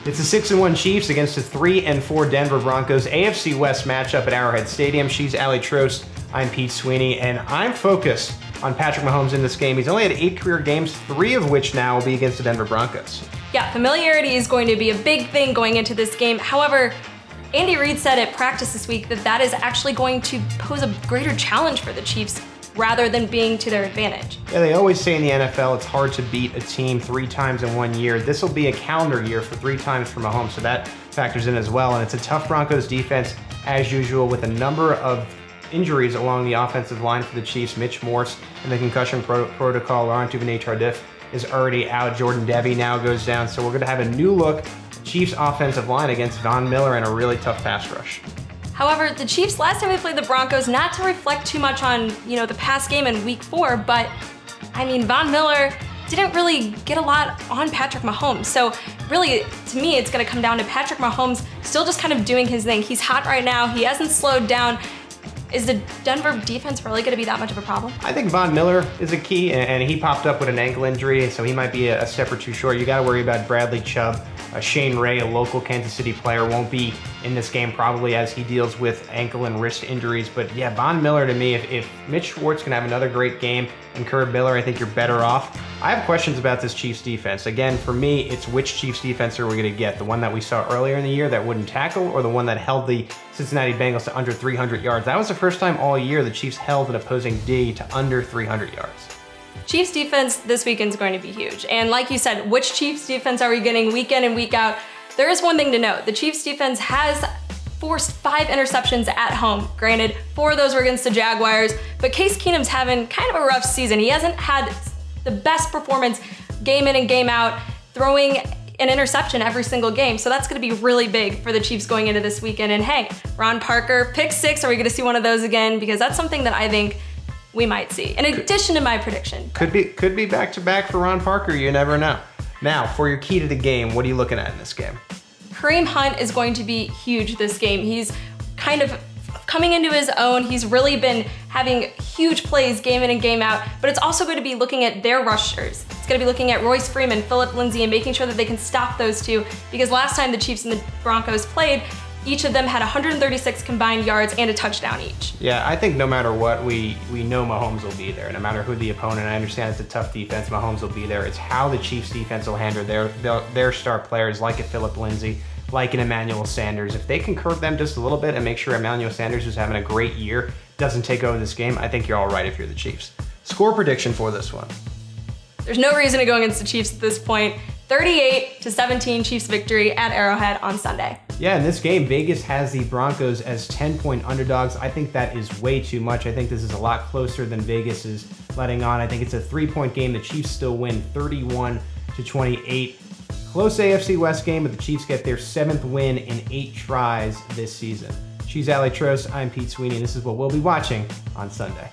It's the 6-1 Chiefs against the 3-4 Denver Broncos AFC West matchup at Arrowhead Stadium. She's Aly Trost, I'm Pete Sweeney, and I'm focused on Patrick Mahomes in this game. He's only had 8 career games, 3 of which now will be against the Denver Broncos. Yeah, familiarity is going to be a big thing going into this game. However, Andy Reid said at practice this week that is actually going to pose a greater challenge for the Chiefs rather than being to their advantage. Yeah, they always say in the NFL it's hard to beat a team 3 times in 1 year. This will be a calendar year for 3 times for Mahomes, so that factors in as well. And it's a tough Broncos defense as usual with a number of injuries along the offensive line for the Chiefs. Mitch Morse in the concussion protocol. Laurent Duvernay-Tardif is already out. Jordan Devey now goes down. So we're going to have a new look Chiefs offensive line against V.Miller and a really tough pass rush. However, the Chiefs, last time they played the Broncos, not to reflect too much on, the past game in week 4, but I mean, V.Miller didn't really get a lot on Patrick Mahomes. So really, to me, it's gonna come down to Patrick Mahomes still just kind of doing his thing. He's hot right now, he hasn't slowed down. Is the Denver defense really gonna be that much of a problem? I think V.Miller is a key, and he popped up with an ankle injury, so he might be a step or two short. You gotta worry about Bradley Chubb. Shane Ray, a local Kansas City player, won't be in this game probably as he deals with ankle and wrist injuries. But yeah, V.Miller to me, if Mitch Schwartz can have another great game and Kurt Miller, I think you're better off. I have questions about this Chiefs defense. Again, for me, it's which Chiefs defense are we gonna get? The one that we saw earlier in the year that wouldn't tackle, or the one that held the Cincinnati Bengals to under 300 yards? That was the first time all year the Chiefs held an opposing D to under 300 yards. Chiefs defense this weekend is going to be huge. And like you said, which Chiefs defense are we getting week in and week out? There is one thing to note. The Chiefs defense has forced 5 interceptions at home. Granted, 4 of those were against the Jaguars, but Case Keenum's having kind of a rough season. He hasn't had the best performance game in and game out, throwing an interception every single game. So that's gonna be really big for the Chiefs going into this weekend. And hey, Ron Parker, pick 6, are we gonna see one of those again? Because that's something that I think we might see, in addition to my prediction. Could be back-to-back for Ron Parker, you never know. Now, for your key to the game, what are you looking at in this game? Kareem Hunt is going to be huge this game. He's kind of coming into his own. He's really been having huge plays game in and game out, but it's also going to be looking at their rushers. It's going to be looking at Royce Freeman, Phillip Lindsay, and making sure that they can stop those two, because last time the Chiefs and the Broncos played, each of them had 136 combined yards and a touchdown each. Yeah, I think no matter what, we know Mahomes will be there. No matter who the opponent, I understand it's a tough defense, Mahomes will be there. It's how the Chiefs defense will handle their star players, like a Phillip Lindsay, like an Emmanuel Sanders. If they can curb them just a little bit and make sure Emmanuel Sanders, who's having a great year, doesn't take over this game, I think you're all right if you're the Chiefs. Score prediction for this one. There's no reason to go against the Chiefs at this point. 38-17 Chiefs victory at Arrowhead on Sunday. Yeah, in this game, Vegas has the Broncos as 10-point underdogs. I think that is way too much. I think this is a lot closer than Vegas is letting on. I think it's a 3-point game. The Chiefs still win 31-28. Close AFC West game, but the Chiefs get their 7th win in 8 tries this season. She's Aly Trost, I'm Pete Sweeney, and this is what we'll be watching on Sunday.